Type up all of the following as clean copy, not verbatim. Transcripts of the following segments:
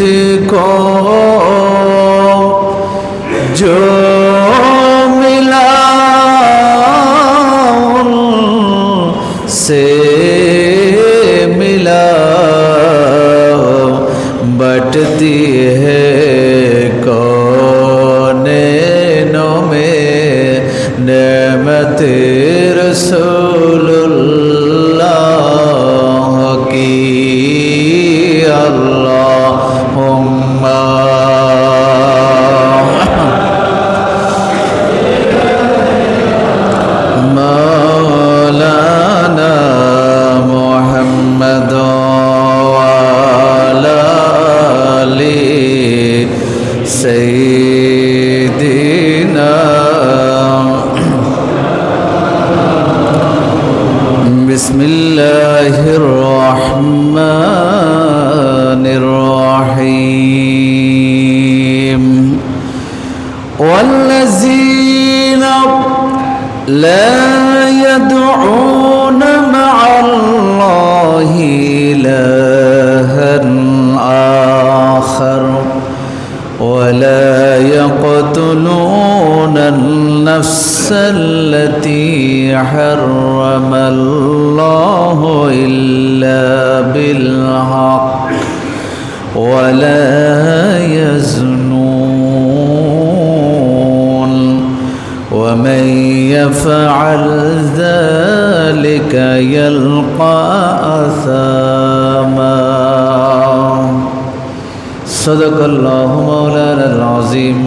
किसको जो मिला से मिला बटती है कौनों में नेमत रसूलुल्लाह की अल्लाहुम्मा मौलाना मुहम्मद वाला आली सय्यिदना बिस्मिल्लाहिर रहमानिर रहीम वल्लज़ीना ला यदऊन मअल्लाहि इलाहन आखर वला यक़तुलून النفس التي حرم الله إلا بالحق ولا يزنون ومن يفعل ذلك يلقى أثاما صدق الله مولانا العظيم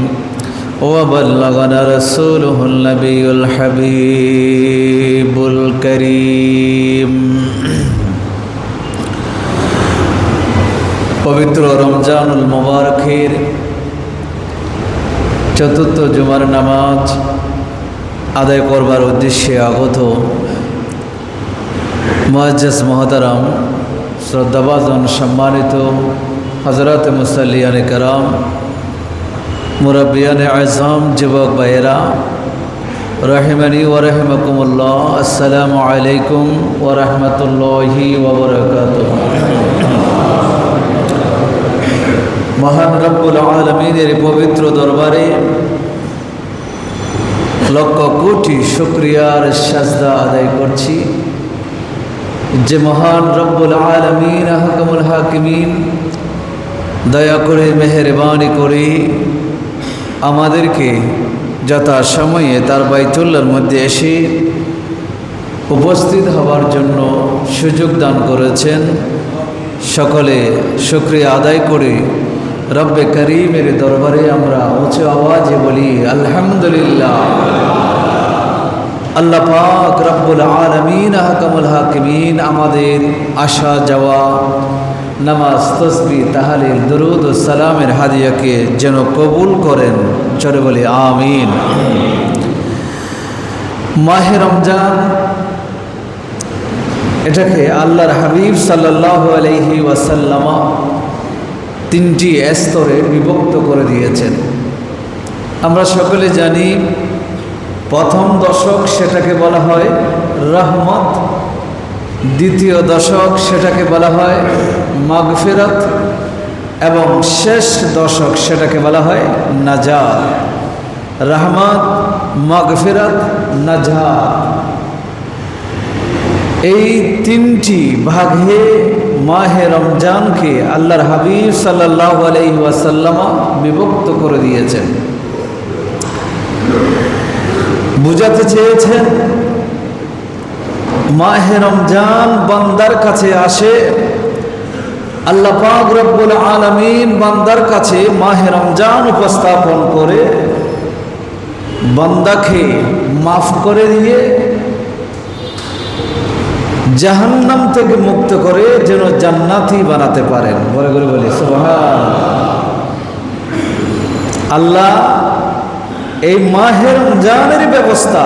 وبلغنا رسوله النبي الحبيب الكريم পবিত্র রমজানুল মুবারকের চতুর্থ জুমার নামাজ আদায় করবার উদ্দেশ্যে আগত মুআজ্জাজ মুহতারাম শ্রদ্ধাভাজন সম্মানিত হযরত মুসাল্লিয়ানে কেরাম মুরব্বিয়ানে আযম যুবক ভাইয়েরা রাহিমানি ওয়া রাহিমাকুমুল্লাহ আসসালামু আলাইকুম ওয়া রাহমাতুল্লাহি ওয়া বারাকাতুহু মহান রব্বুল আলামিনের পবিত্র দরবারে লক্ষ কোটি শুকরিয়ার সাজদা আদায় করছি যে মহান রব্বুল আলামিন আহকামুল হাকিমিন দয়া করে মেহেরবানি করে আমাদেরকে যথাসময়ে তার বাইতুল্লাহর মধ্যে এসে উপস্থিত হওয়ার জন্য সুযোগ দান করেছেন। সকলে শুকরিয়া আদায় করে রব্বে করিমের দরবারে আমরা উচ্চ আওয়াজে বলি আলহামদুলিল্লাহ। আল্লাহ পাক রব্বুল আলামিন আহকামুল হাকিমিন আমাদের আসা যাওয়া নামাজ তসবিহ তাহলিল দুরুদ ও সালামের হাদিয়াকে যেন কবুল করেন, চলে বলি আমিন। মাহে রমজান এটাকে আল্লাহর হাবিব সাল্লাল্লাহু আলাইহি ওয়াসাল্লাম তিনটি স্তরে বিভক্ত করে দিয়েছেন। আমরা সকলে জানি প্রথম দশক সেটাকে বলা হয় রহমত, দ্বিতীয় দশক সেটাকে বলা হয় মাগফিরাত এবং শেষ দশক সেটাকে বলা হয় নাজাত। রহমত, মাগফিরাত, নাজাত এই তিনটি ভাগে মাহে রমজানকে আল্লাহর হাবিব সাল্লাল্লাহু আলাইহি ওয়াসাল্লাম বিভক্ত করে দিয়েছেন। বুঝাতে চেয়েছেন মাহে রমজান বান্দার কাছে আসে, আল্লাহ পাক রব্বুল আলামিন বান্দার কাছে মাহে রমজান উপস্থাপন করে বান্দাকে মাফ করে দিয়ে জাহান্নাম থেকে মুক্ত করে যেন জান্নাতি বানাতে পারেন। বলে করে বলি সুবহানাল্লাহ। আল্লাহ এই মাহে রমজানের ব্যবস্থা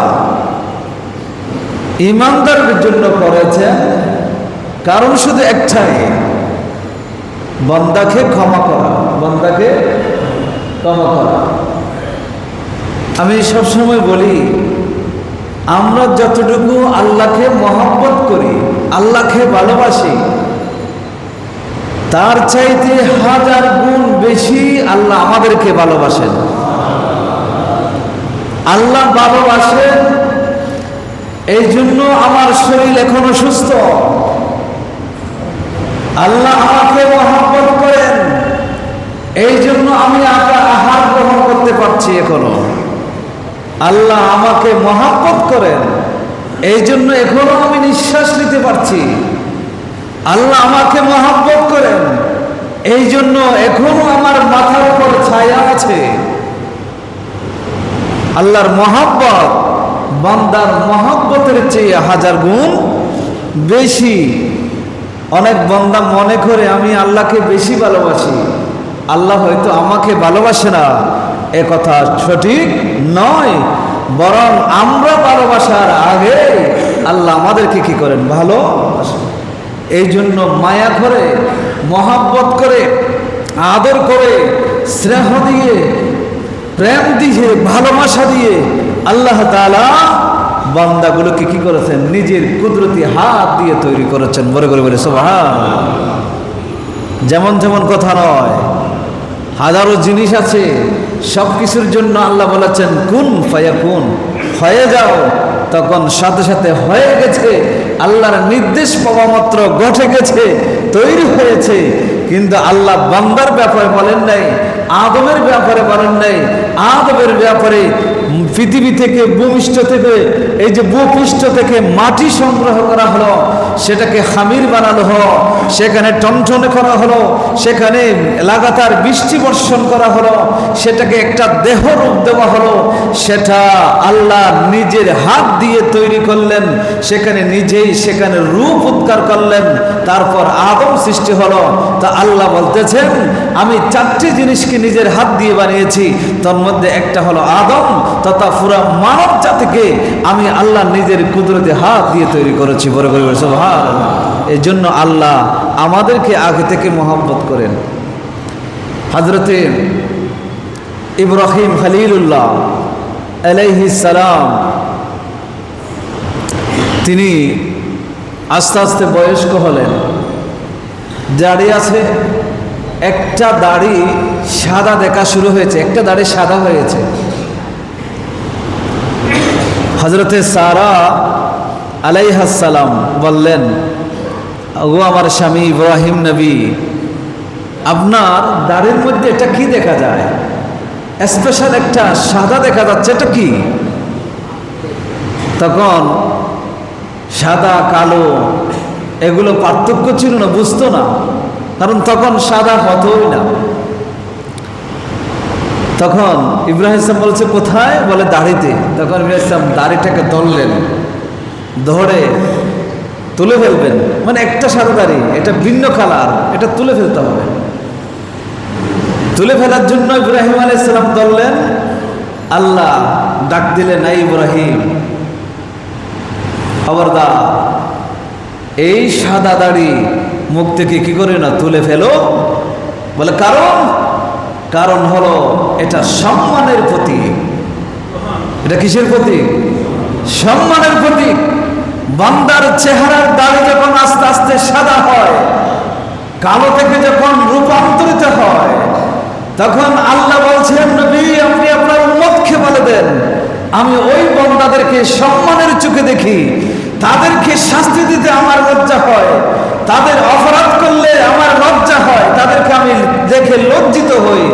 ঈমানদারদের জন্য করেছেন, কারণ শুধু একটাই, বান্দাকে ক্ষমা করা, বান্দাকে ক্ষমা করা। আমি সবসময় বলি, আমরা যতটুকু আল্লাহকে মহব্বত করি, আল্লাহকে ভালোবাসি, তার চাইতে হাজার গুণ বেশি আল্লাহ আমাদেরকে ভালোবাসেন। আল্লাহ ভালোবাসেন, এই জন্য আমার শরীর এখনো সুস্থ। আল্লাহ আমাকে মহব্বত করেন, এই জন্য আমি আহার গ্রহণ করতে পারছি এখনো। আল্লাহ আমাকে মহব্বত করেন, এই জন্য এখনো আমি নিঃশ্বাস নিতে পারছি। আল্লাহ আমাকে মহব্বত করেন, এই জন্য এখনো আমার মাথার উপর ছায়া আছে। আল্লাহর মহব্বত বান্দার মহব্বতের চেয়ে হাজার গুণ বেশি। অনেক বান্দা মনে করে আমি আল্লাহকে বেশি ভালোবাসি, আল্লাহ হয়তো আমাকে ভালোবাসে না। এ কথা সঠিক নয়, বরং আমরা ভালোবাসার আগে আল্লাহ আমাদেরকে কি করেন? ভালোবাসেন। এই জন্য মায়া করে, মহব্বত করে, আদর করে, স্নেহ দিয়ে, প্রেম দিয়ে, ভালোবাসা দিয়ে আল্লাহ তাআলা বান্দাগুলোকে কি করেছেন? নিজের কুদরতি হাত দিয়ে তৈরি করেছেন। বলে করে বলে সুবহানাল্লাহ। যেমন যেমন কথা নয়, হাজারো জিনিস আছে, সব কিছুর জন্য আল্লাহ বলেছেন কুন ফায়াকুন, হয়ে যাও, তখন সাথে সাথে হয়ে গেছে। আল্লাহর নির্দেশ পাওয়া মাত্র ঘটে গেছে, তৈরি হয়েছে। কিন্তু আল্লাহ বান্দার ব্যাপারে বলেন নাই, আদমের ব্যাপারে বলেন নাই। আদমের ব্যাপারে পৃথিবী থেকে, ভূমিষ্ঠ থেকে, এই যে ভূপৃষ্ঠ থেকে মাটি সংগ্রহ করা হলো, সেটাকে খামির বানানো হলো, সেখানে টনটনে করা হলো, সেখানে লাগাতার বৃষ্টি বর্ষণ করা হলো, সেটাকে একটা দেহ রূপ দেওয়া হলো। সেটা আল্লাহ নিজের হাত দিয়ে তৈরি করলেন, সেখানে নিজেই সেখানে রূপ উৎকার করলেন। তারপর আদম সৃষ্টি হলো। তা আল্লাহ বলতেছেন আমি 4টি জিনিসকে নিজের হাত দিয়ে বানিয়েছি, তার মধ্যে একটা হলো আদম তথা পুরা মানব জাতিকে আমি আল্লাহ নিজের কুদরতে হাত দিয়ে তৈরি করেছি। বড় করে সুবহানাল্লাহ। এই জন্য আল্লাহ আমাদেরকে আগে থেকে মহব্বত করেন। হযরতে ইব্রাহিম খলিলুল্লাহ আলাইহিস সালাম, তিনি আস্তে আস্তে বয়স্ক হলেন। দাড়ি আছে, একটা দাড়ি সাদা দেখা শুরু হয়েছে, একটা দাড়ি সাদা হয়েছে। হযরতে সারা আলাইহিস সালাম বললেন, ও আমার স্বামী ইব্রাহিম নবী, আপনার দাড়ির মধ্যে এটা কি দেখা যায়? স্পেশাল একটা সাদা দেখা যাচ্ছে, এটা কি? তখন সাদা কালো এগুলো পার্থক্য ছিল না, বুঝতো না, কারণ তখন সাদা হতোই না। তখন ইব্রাহিম ইসলাম বলছে কোথায়? বলে দাড়িতে। তখন ইব্রাহিম ইসলাম দাড়িটাকে ধরলেন, ধরে তুলে ফেলবেন, মানে একটা সাদা দাড়ি, এটা ভিন্ন কালার, এটা তুলে ফেলতে হবে। তুলে ফেলার জন্য ইব্রাহিম আলাইহিস সালাম ধরলেন। আল্লাহ ডাক দিলেন, নাই ইব্রাহিম, খবরদার, এই সাদা দাড়ি মুখ থেকে কি করে না তুলে ফেলো। বলে কারণ হলো এটা সম্মানের প্রতীক। এটা কিসের প্রতীক? সম্মানের প্রতীক। বান্দার চেহারার দাড়ি যখন আস্তে আস্তে সাদা হয়, কালো থেকে যখন রূপান্তরিত হয়, তখন আল্লাহ বলছেন নবী আপনি আপনার উম্মতকে বলে দেন আমি ওই বান্দাদেরকে সম্মানের চোখে দেখি, তাদেরকে শাস্তি দিতে আমার লজ্জা হয়, তাদের অপরাধ করলে আমার লজ্জা হয়, তাদেরকে আমি দেখে লজ্জিত হই,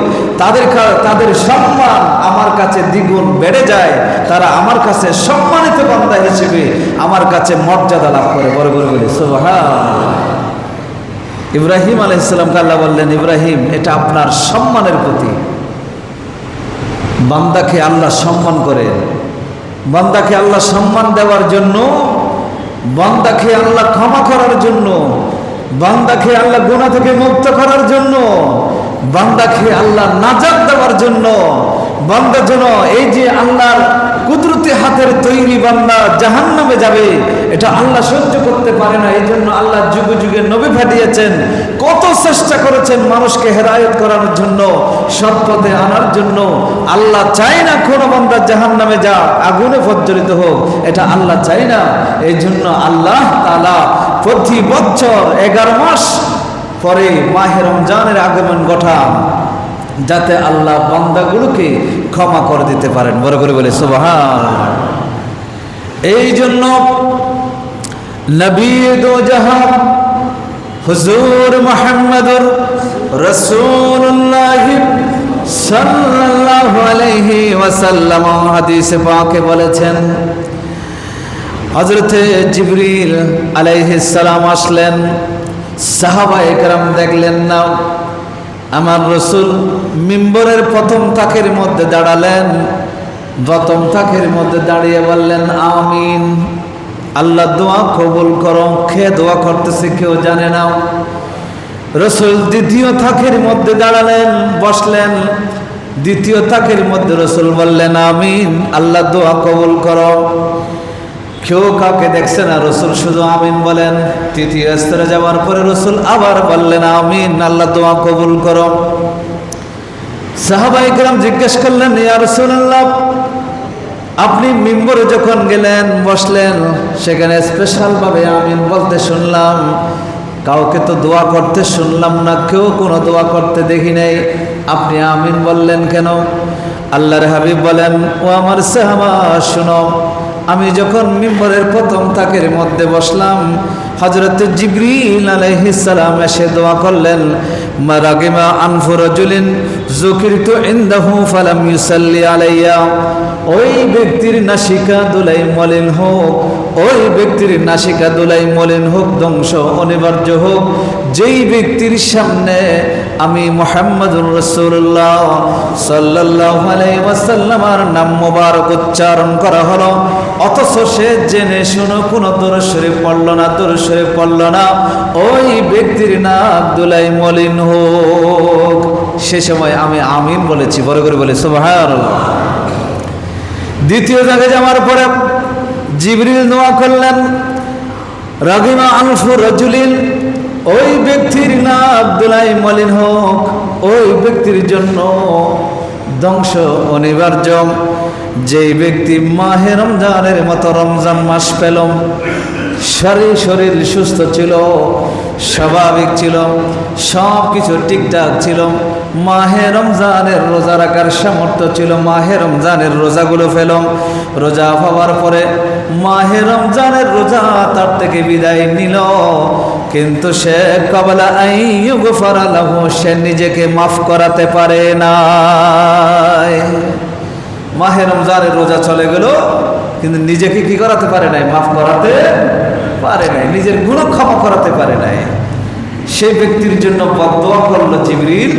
তাদের সম্মান আমার কাছে দ্বিগুণ বেড়ে যায়, তারা আমার কাছে সম্মানিত বান্দা হিসেবে আমার কাছে মর্যাদা লাভ করে। বড় বড় বলি সুবহানাল্লাহ। ইব্রাহিম আলাইহিস সালামকে আল্লাহ বললেন, ইব্রাহিম এটা আপনার সম্মানের প্রতীক। বান্দাকে আল্লাহ সম্মান করে, বান্দাকে আল্লাহ সম্মান দেওয়ার জন্য, বান্দাকে আল্লাহ ক্ষমা করার জন্য, বান্দাকে আল্লাহ গুনাহ থেকে মুক্ত করার জন্য, বান্দাকে আল্লাহ নাজাত দেওয়ার জন্য, বান্দা যেন এই যে আল্লাহর কুদরতি হাতের তৈরি বান্দা জাহান্নামে যাবে এটা আল্লাহ সহ্য করতে পারে না। এই জন্য আল্লাহ যুগে যুগে নবী পাঠিয়েছেন, কত চেষ্টা করেছেন মানুষকে হেদায়েত করার জন্য, সৎ পথে আনার জন্য। আল্লাহ চায় না কোনো বান্দা জাহান্নামে যাক, আগুনে প্রজ্বলিত হোক, এটা আল্লাহ চায় না। এই জন্য আল্লাহ তাআলা প্রতি বছর 11 মাস পরে মাহে রমজানের আগমন ঘটান, যাতে আল্লাহ বান্দাগুলোকে ক্ষমা করে দিতে পারেন। বড় করে বলে সুবহানাল্লাহ। এই জন্য নবী দো জাহান হুজুর মুহাম্মদুর রাসূলুল্লাহ সাল্লাল্লাহু আলাইহি ওয়াসাল্লাম হাদিসে পাকে বলেছেন, হযরতে জিবরিল আলাইহিস সালাম আসলেন, সাহাবায়ে কেরাম দেখলেন না, আমার রাসূল মিম্বরের প্রথম তাকের মধ্যে দাঁড়ালেন, প্রথম তাকের মধ্যে দাঁড়িয়ে বললেন আমিন, আল্লাহ দোয়া কবুল করো। কে দোয়া করতেছে কেউ জানে না। রাসূল দ্বিতীয় তাকের মধ্যে দাঁড়ালেন, বসলেন, দ্বিতীয় তাকের মধ্যে রাসূল বললেন আমিন, আল্লাহ দোয়া কবুল করো। কেউ কাউকে দেখছে না, রাসূল শুধু আমিন বলেন। তৃতীয় স্তরে যাওয়ার পরে রাসূল আবার বললেন আমিন, আল্লাহ দোয়া কবুল করো। সাহাবায়ে কেরাম জিজ্ঞেস করলেন, ইয়া রাসূলুল্লাহ, আপনি মিম্বরে যখন গেলেন, বসলেন, সেখানে স্পেশাল ভাবে আমিন বলতে শুনলাম, কাউকে তো দোয়া করতে শুনলাম না, কেউ কোনো দোয়া করতে দেখি নাই, আপনি আমিন বললেন কেন? আল্লাহর হাবিব বলেন, ও আমার সাহাবা শুনো, আমি যখন মিম্বরের প্রথম তাকের মধ্যে বসলাম, হযরত জিবরিল আলাইহিস সালাম এসে দোয়া করলেন, মারাগিমা আনফু রাজুলিন যুকিরতু ইনদাহু ফালাম ইউসাল্লি আলাইয়া, ওই ব্যক্তির নাসিকা দুলাই মলিন হোক, ওই ব্যক্তির নাসিকা দুলাই মলিন হোক, ধ্বংস অনিবার্য হোক, যেই ব্যক্তির সামনে আমি মুহাম্মদুর রাসূলুল্লাহ সাল্লাল্লাহু আলাইহি ওয়াসাল্লামের নাম মোবারক উচ্চারণ করা হলো, অথচ সে জেনে শুনে কোনো দরুদ শরীফ পড়ল না, দরুদ শরীফ পড়ল না, ওই ব্যক্তির নাক দুলাই মলিন হোক। সে সময় আমি আমিন বলেছি। বড় করে বলে সুবহানাল্লাহ। দ্বিতীয় জায়গায় যাওয়ার পরে জিবরিল দোয়া করলেন, রাগিমা আনফু রাজুলিন, ওই ব্যক্তির নাক দুলাই মলিন হোক, ওই ব্যক্তির জন্য ধ্বংস অনিবার্য, যেই ব্যক্তি মাহে রমজানের মতো রমজান মাস পেল, শরীর সুস্থ ছিল, স্বাভাবিক ছিল, সব কিছু ঠিকঠাক ছিল, মাহে রমজানের রোজা রাখার সামর্থ্য ছিল, মাহে রমজানের রোজাগুলো পেল, রোজা পাওয়ার পরে মাহে রমজানের রোজা তার থেকে বিদায় নিল, কিন্তু সে ক্বাবলা আন ইউগফারা লাহু, সে নিজেকে মাফ করাতে পারে না। মাহে রমজানের রোজা চলে গেল, কিন্তু নিজেকে কি করাতে পারে নাই? মাফ করাতে পারে নাই, নিজের গুনাহ ক্ষমা করাতে পারে নাই। সেই ব্যক্তির জন্য বদদোয়া করলো জিবরিল।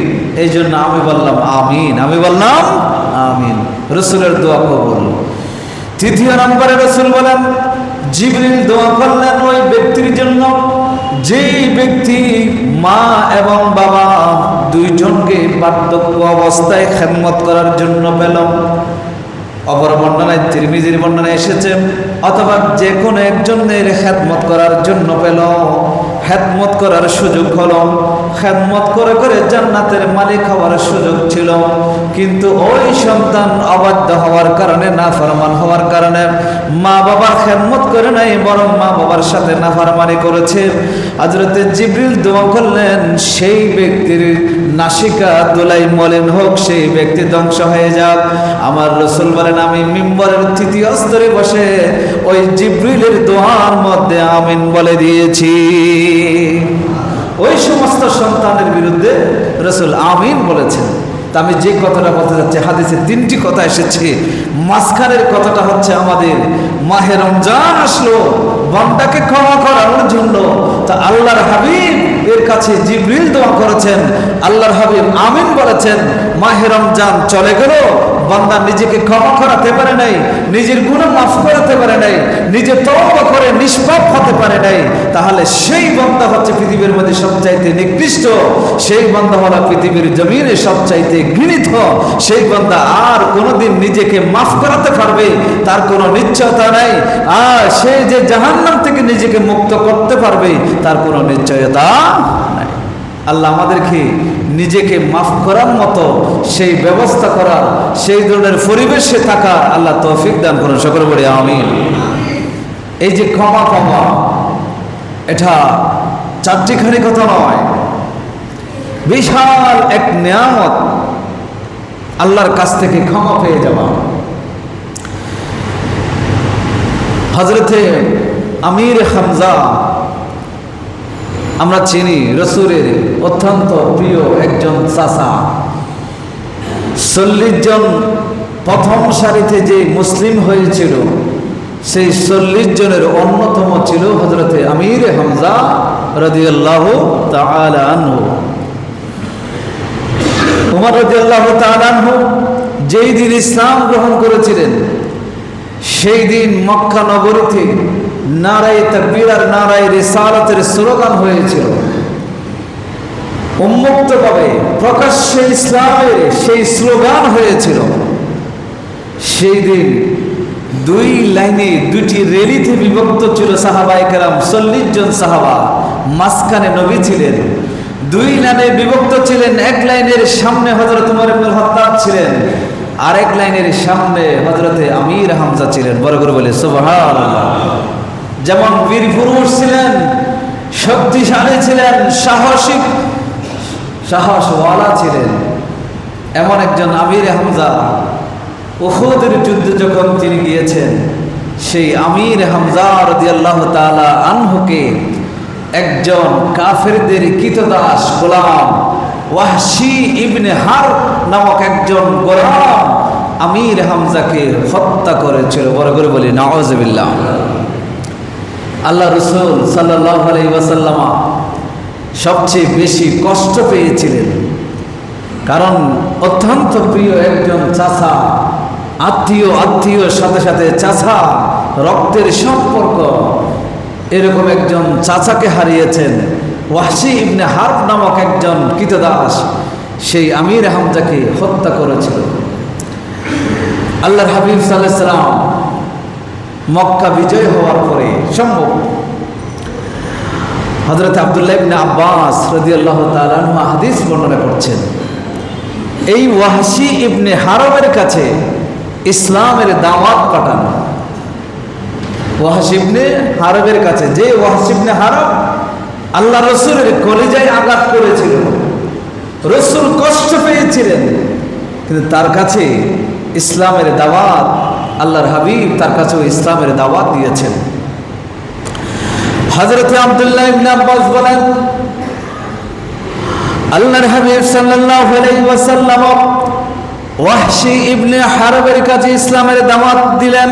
এই জন্য আমি বললাম আমিন, আমি বললাম আমিন, রাসূলের দোয়া কবুল। তৃতীয় নম্বরে রাসূল বলেন, জিবরিল দোয়া করলেন ওই ব্যক্তির জন্য যেই ব্যক্তি মা এবং বাবা দুইজনকে বার্ধক্য অবস্থায় খেদমত করার জন্য পেল। অপর বর্ণনায় তিরমিজির বর্ণনায় এসেছে, অথবা যে কোনো একজনের খেদমত করার জন্য পেল, খেদমত করার সুযোগ হলো, খেদমত করে করে জান্নাতের মালিক হওয়ার সুযোগ ছিল, কিন্তু ওই সন্তান অবাধ্য হওয়ার কারণে, নাফরমান হওয়ার কারণে মা বাবার খেদমত করে নাই, বরং মা বাবার সাথে নাফরমানি করেছে। হযরতে জিবরিল দোয়া করলেন, সেই ব্যক্তির নাসিকা দুলাই মলিন হোক, সেই ব্যক্তি ধ্বংস হয়ে যাক। আমার রাসূল বলেন, আমি মিম্বরের তৃতীয় স্তরে বসে ওই জিবরিলের দোয়ার মধ্যে আমিন বলে দিয়েছি। ওই সমস্ত সন্তানের বিরুদ্ধে রাসূল আমিন বলেছেন। তা আমি যে কথাটা বলতে যাচ্ছি, হাদিসে তিনটি কথা এসেছে, মাঝখানের কথাটা হচ্ছে আমাদের মাহে রমজান আসলো বান্দাকে ক্ষমা করার জন্য, তা আল্লাহর হাবিব এর কাছে জিবরিল দোয়া করেছেন, আল্লাহর হাবিব আমিন বলেছেন। মাহে রমজান চলে গেল, বান্দা নিজেকে ক্ষমা করাতে পারে নাই, নিজের গুনাহ মাফ করাতে পারে নাই, নিজে তওবা করে নিষ্পাপ হতে পারে নাই, তাহলে সেই বান্দা হচ্ছে পৃথিবীর মধ্যে সবচাইতে নিকৃষ্ট, সেই বান্দা হলো পৃথিবীর জমিনে সবচাইতে ঘৃণিত। সেই বান্দা আর কোনোদিন নিজেকে মাফ করাতে পারবে তার কোনো নিশ্চয়তা নাই, আর সে যে জাহান্নাম থেকে নিজেকে মুক্ত করতে পারবে তার কোনো নিশ্চয়তা নাই। আল্লাহ আমাদেরকে নিজেকে মাফ করার মতো সেই ব্যবস্থা করা, সেই ধরনের পরিবেশে থাকা আল্লাহ তৌফিক দান করুন, সকলে বলি আমিন। এই যে ক্ষমা, এটা চারটিখানি কথা নয়, বিশাল এক নিয়ামত, আল্লাহর কাছ থেকে ক্ষমা পেয়ে যাওয়া। হযরতে আমির হামজা, আমরা চিনি রসুলের অত্যন্ত প্রিয় একজন চাচা। 40 জন প্রথম সারিতে যে মুসলিম হয়েছিল, সেই 40 জনের অন্যতম ছিল হযরতে আমির হামজা রাদিয়াল্লাহু তাআলা আনহু। উমর রাদিয়াল্লাহু তাআলা আনহু যেই দিন ইসলাম গ্রহণ করেছিলেন, সেই দিন মক্কা নগরীতে নারায়ে তাকবীর আর নারায়ে রিসালাতের স্লোগান হয়েছিল। উন্মুক্তভাবে প্রকাশ্যে ইসলামের সেই স্লোগান হয়েছিল। সেই দিন 2 লাইনে 2টি রেলিতে বিভক্ত ছিল সাহাবায়ে কেরাম, 40 জন সাহাবা, মাঝখানে নবী ছিলেন। 2 লাইনে বিভক্ত ছিলেন, এক লাইনের সামনে হযরত উমর ইবনুল খাত্তাব ছিলেন, আরেক লাইনের সামনে হযরতে আমির হামজা ছিলেন। বড় করে বলে সুবহানাল্লাহ। যেমন বীর পুরুষ ছিলেন, শক্তিশালী ছিলেন, সাহসওয়ালা ছিলেন, এমন একজন আমির হামজা উহুদের যুদ্ধে যখন তিনি গিয়েছেন, সেই আমির হামজা রাদিয়াল্লাহু তাআলা আনহুকে একজন কাফেরদের কৃতদাস গোলাম ওয়াহশী ইবনে হারব নামক একজন গোলাম আমির হামজাকে হত্যা করেছিল। বড় করে বলি নাউযুবিল্লাহ। আল্লাহ রাসূল সাল্লাল্লাহু আলাইহি ওয়াসাল্লাম সবচেয়ে বেশি কষ্ট পেয়েছিলেন, কারণ অত্যন্ত প্রিয় একজন চাচা, আত্মীয় সাথে সাথে চাচা, রক্তের সম্পর্ক, এরকম একজন চাচাকে হারিয়েছেন। ওয়াহশী ইবনে হারব নামক একজন কৃতদাস সেই আমির হামজাকে হত্যা করেছিল। আল্লাহর হাবিব সাল্লাল্লাহু আলাইহি ওয়াসাল্লাম মক্কা বিজয় হওয়ার পরে সম্ভব হযরত আব্দুল্লাহ ইবনে আব্বাস রাদিয়াল্লাহু তাআলা আনহু হাদিস বর্ণনা করছেন, এই ওয়াহশী ইবনে হারবের কাছে ইসলামের দাওয়াত পাঠানো। ওয়াহশী ইবনে হারবের কাছে, যে ওয়াহশী ইবনে হারব আল্লাহ রসুলের কলিজায় আঘাত করেছিল, রসুল কষ্ট পেয়েছিলেন, কিন্তু তার কাছে ইসলামের দাওয়াত, আল্লাহর হাবিব তার কাছেও ইসলামের দাওয়াত দিয়েছেন। হযরত আব্দুল্লাহ ইবনে আব্বাস বলেন, আল্লাহর হাবিব সাল্লাল্লাহু আলাইহি ওয়াসাল্লাম ওয়াহশী ইবনে হারবের কাছে ইসলামের দাওয়াত দিলেন,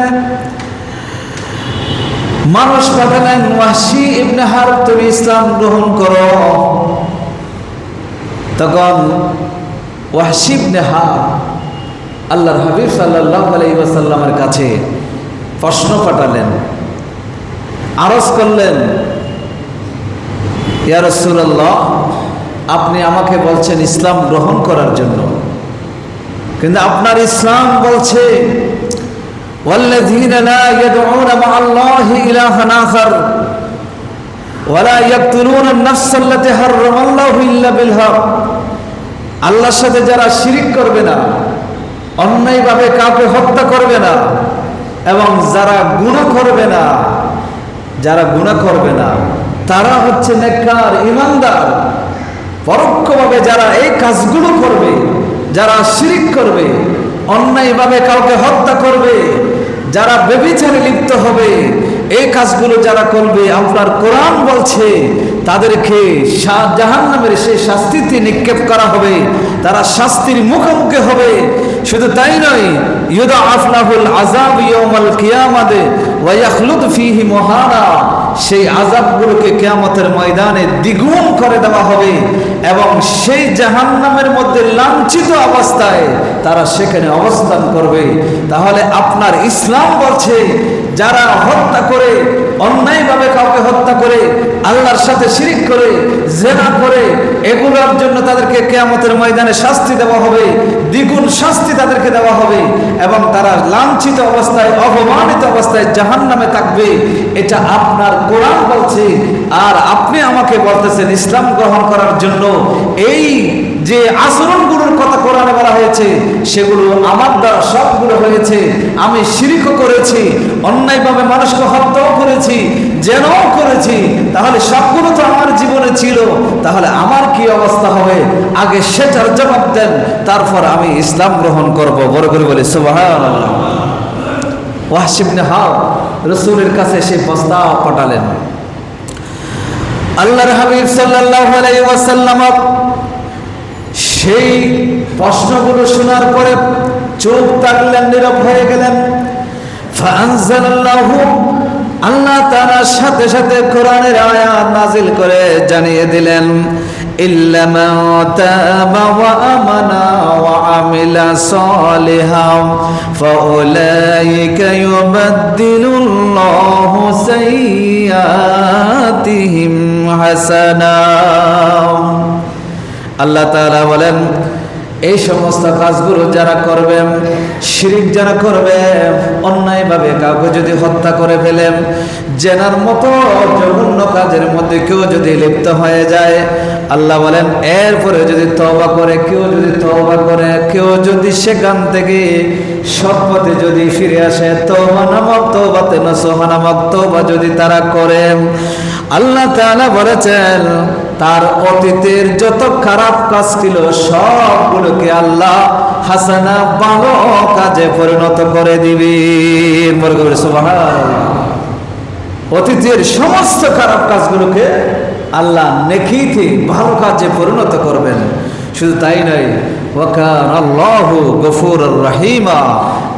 মানুষ পাঠালেন, ওয়াহশী ইবনে হারব তুমি ইসলাম গ্রহণ করো। তখন ওয়াহশী ইবনে হারব আল্লাহর হাবিব সাল্লাল্লাহু আলাইহি ওয়াসাল্লামের কাছে প্রশ্ন পাঠালেন, আরজ করলেন, ইয়া রাসূলুল্লাহ, আপনি আমাকে বলছেন ইসলাম গ্রহণ করার জন্য, কিন্তু আপনার ইসলাম বলছে ওয়াল্লাযীনা লা ইয়াদউনা মা'আল্লাহি ইলাহান আখার ওয়া লা ইয়াকতুলুনা আন-নাফসা আল্লাতী হারামাল্লাহু ইল্লা বিল হক, আল্লাহর সাথে যারা শিরিক করবে না, অন্যায়ভাবে কাউকে হত্যা করবে না, এবং যারা গুনাহ করবে না, তারা হচ্ছে নেককার ঈমানদার। পরোক্ষভাবে যারা এই কাজগুলো করবে, যারা শিরিক করবে, অন্যায়ভাবে কাউকে হত্যা করবে, যারা ব্যভিচারে লিপ্ত হবে, এই কাজগুলো যারা করবে, আপনার কোরআন বলছে তাদেরকে জাহান্নামের সেই শাস্তিতে নিক্ষেপ করা হবে, তারা শাস্তির মুখোমুখি হবে। শুধু তাই নয়, ইউদাআফ লাহুল আযাব ইয়াউমাল কিয়ামাতে ওয়া ইয়াখলুদ ফীহি মুহানা, সেই আযাবগুলোকে কিয়ামতের ময়দানে দ্বিগুণ করে দেওয়া হবে, এবং সেই জাহান্নামের মধ্যে লাঞ্ছিত অবস্থায় তারা সেখানে অবস্থান করবে। তাহলে আপনার ইসলাম বলছে যারা হত্যা করে, অন্যায়ভাবে কাউকে হত্যা করে, আল্লাহর সাথে শিরিক করে, জিনা করে, এগুলোর জন্য তাদেরকে কিয়ামতের ময়দানে শাস্তি দেওয়া হবে, দ্বিগুণ শাস্তি তাদেরকে দেওয়া হবে, এবং তারা লাঞ্ছিত অবস্থায়, অপমানিত অবস্থায় জাহান্নামে থাকবে। এটা আপনার কোরআন বলছে, আর আপনি আমাকে বলতেছেন ইসলাম গ্রহণ করার জন্য। এই যে আচরণগুলোর কথা কোরআনে বলা হয়েছে, সেগুলো আমার দ্বারা সবগুলো হয়েছে। আমি শিরিকও করেছি, অন্যায়ভাবে মানুষকে হত্যাও করেছি, জেনাও করেছি, তাহলে সবগুলো তো আমার জীবনে ছিল, তাহলে আমার কি অবস্থা হবে আগে সেটার জবাব দেন, তারপর আমি ইসলাম গ্রহণ করব। বড় করে বলি সুবহানাল্লাহ। ওয়াহশী ইবনে হারব রাসূলের কাছে সেই প্রস্তাব পাঠালেন। আল্লাহর হাবিব সাল্লাল্লাহু আলাইহি ওয়াসাল্লাম সেই প্রশ্নগুলো শোনার পরে চুপ থাকলেন, নীরব হয়ে গেলেন। ফাআনজালাল্লাহু, আল্লাহ তাআলা সাথে সাথে কোরআনের আয়াত নাযিল করে জানিয়ে দিলেন, ইল্লা মান তাবা ওয়া আমানা ওয়া আমিলা সালিহান ফাউলাইকা ইউবাদদিলুল্লাহু সাইয়্যাতিহিম হাসানাত। আল্লাহ তাআলা বলেন, এই সমস্ত কাজগুলো যারা করবে, শিরিক যারা করবে, অন্যায়ভাবে কাউকে যদি হত্যা করে ফেলে, জেনার মতো জঘন্য কাজের মধ্যে কেউ যদি লিপ্ত হয়ে যায়, আল্লাহ বলেন এরপরে যদি তওবা করে, কেউ যদি সেখান থেকে সৎ পথে যদি ফিরে আসে, তওবা নামক তওবাতে নসুহা নামক তওবা যদি তারা করে, আল্লাহ তাআলা বলেছেন তার অতীতের যত খারাপ কাজ ছিল সবগুলোকে আল্লাহ হাসানা, ভালো কাজে পরিণত করে দিবেন। সুবহানাল্লাহ। অতীতের সমস্ত খারাপ কাজগুলোকে আল্লাহ নেকিতে ভালো কাজে পরিণত করবেন। শুধু তাই নয়, ওয়া কানা আল্লাহু গফুরুর রহিমা,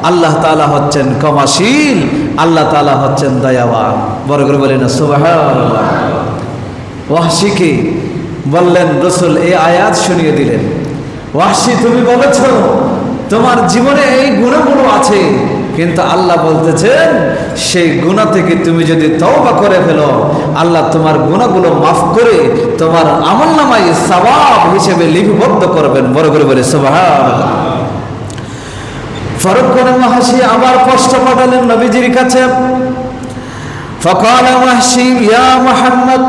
আল্লাহ তাআলা হচ্ছেন ক্ষমাশীল, আল্লাহ তাআলা হচ্ছেন দয়াবান। বড় করে বলেন সুবহানাল্লাহ। ওয়াহশীকে বললেন, রাসূল এই আয়াত শুনিয়ে দিলেন, ওয়াহশী তুমি বলেছ তোমার জীবনে এই গুণগুলো আছে, কিন্তু আল্লাহ বলতেছেন সেই গুনাহ থেকে তুমি যদি তওবা করে ফেলো, আল্লাহ তোমার গুনাহগুলো মাফ করে তোমার আমলনামায় সওয়াব হিসেবে লিপিবদ্ধ করবেন। বড় করে বলে সুবহানাল্লাহ। ফারুক ওয়াহশী আবার প্রশ্ন পাঠালেন নবীজির কাছে। ফাকালা ওয়াহশী, ইয়া মুহাম্মদ,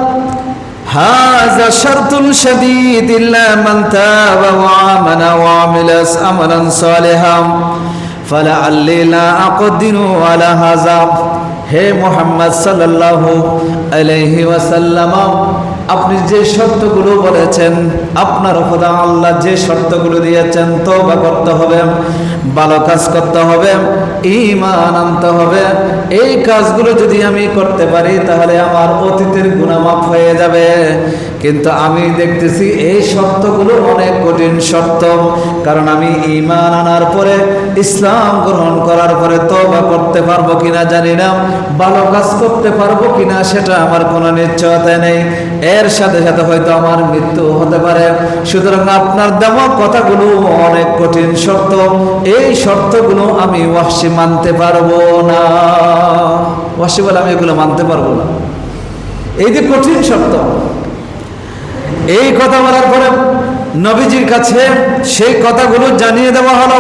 হাযা শারতুন শাদীদ ইল্লা মান তাবা ওয়া আমানা ওয়া আমিলা আমালান সালিহান ফালাআল্লি লা আকদিরু আলা হাযা। হে মুহাম্মদ সাল্লাল্লাহু আলাইহি ওয়াসাল্লাম, আপনি যে শর্তগুলো বলেছেন, আপনার খোদা আল্লাহ যে শর্তগুলো দিয়েছেন, তওবা করতে হবে, ভালো কাজ করতে হবে, ঈমান আনতে হবে, এই কাজগুলো যদি আমি করতে পারি তাহলে আমার অতীতের গুনাহ মাফ হয়ে যাবে। কিন্তু আমি দেখতেছি এই শর্তগুলো অনেক কঠিন শর্ত, কারণ আমি ঈমান আনার পরে, ইসলাম গ্রহণ করার পরে তওবা করতে পারবো কিনা জানি না, ভালো কাজ করতে পারবো কিনা সেটা আমার কোনো নিশ্চয়তা নেই, এর সাথে সাথে হয়তো আমার মৃত্যু হতে পারে। সুতরাং আপনার দেওয়া কথাগুলো অনেক কঠিন শর্ত, এই শর্তগুলো আমি ওয়াহশী মানতে পারবো না। ওয়াহশী বলে, আমি এগুলো মানতে পারবো না, এই যে কঠিন শর্ত। এই কথা বলার পরে নবীজির কাছে সেই কথাগুলো জানিয়ে দেওয়া হলো।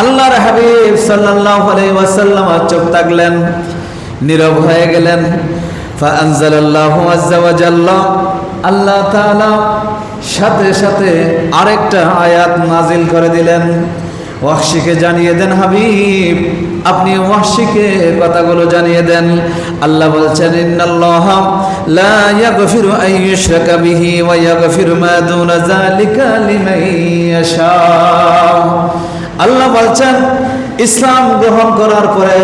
আল্লাহর হাবিব সাল্লাল্লাহু আলাইহি ওয়াসাল্লাম চুপ থাকলেন, নীরব হয়ে গেলেন। ফাআনজালাল্লাহু আযজা ওয়া জাল্লা, আল্লাহ তাআলা সাথে সাথে আরেকটা আয়াত নাজিল করে দিলেন। ওয়াহশীকে জানিয়ে দেন হাবিব, আপনি ওয়াহশীকে কথাগুলো জানিয়ে দেন। আল্লাহ বলছেন, ইন্নাল্লাহা লা ইয়াগফিরু আন ইউশরাকা বিহি ওয়া ইয়াগফিরু মা দুনা যালিকা লিমান ইয়াশা। আল্লাহ বলছেন, ইসলাম গ্রহণ করার পরে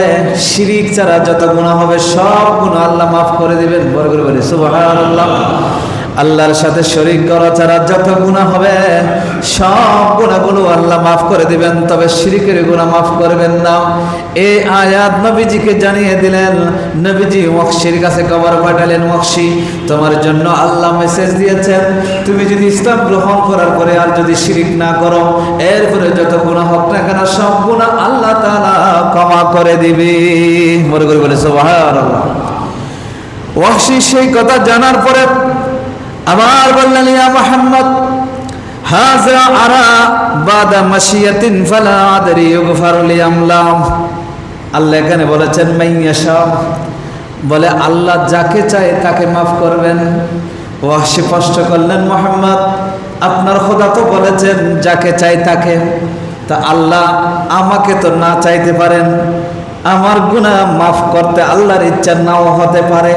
শিরিক ছাড়া যত গুনাহ হবে সব গুনাহ আল্লাহ মাফ করে দিবেন। বড় করে বলি সুবহানাল্লাহ। আল্লাহর সাথে শরীক করা ছাড়া যত গুনাহ হবে সব গুনাহগুলো আল্লাহ মাফ করে দিবেন, তবে শিরিকের গুনাহ মাফ করবেন না। এই আয়াত নবীজিকে জানিয়ে দিলেন। নবীজি ওয়াহশীর কাছে খবর পাঠালেন, ওয়াহশী, তোমার জন্য আল্লাহ মেসেজ দিয়েছেন, তুমি যদি ইসলাম গ্রহণ করার পরে আর যদি শিরিক না করো, এরপরে যত গুনাহ হোক না কেন সব গুনাহ আল্লাহ তাআলা ক্ষমা করে দিবে। মনে করে বলে সুবহানাল্লাহ। ওয়াহশী সেই কথা জানার পরে আবার বললেন, ইয়া মুহাম্মদ, হাযা আরা বাদা মাশিয়াতিন ফালা আদরি ইগফার লি আমলা। আল্লাহ এখানে বলেছেন মাইয়াশা, বলে আল্লাহ যাকে চায় তাকে মাফ করবেন। ওয়াহশী স্পষ্ট করলেন, মুহাম্মদ, আপনার খোদা তো বলেছেন যাকে চাই তাকে, তা আল্লাহ আমাকে তো না চাইতে পারেন, আমার গুনাহ মাফ করতে আল্লাহর ইচ্ছা নাও হতে পারে,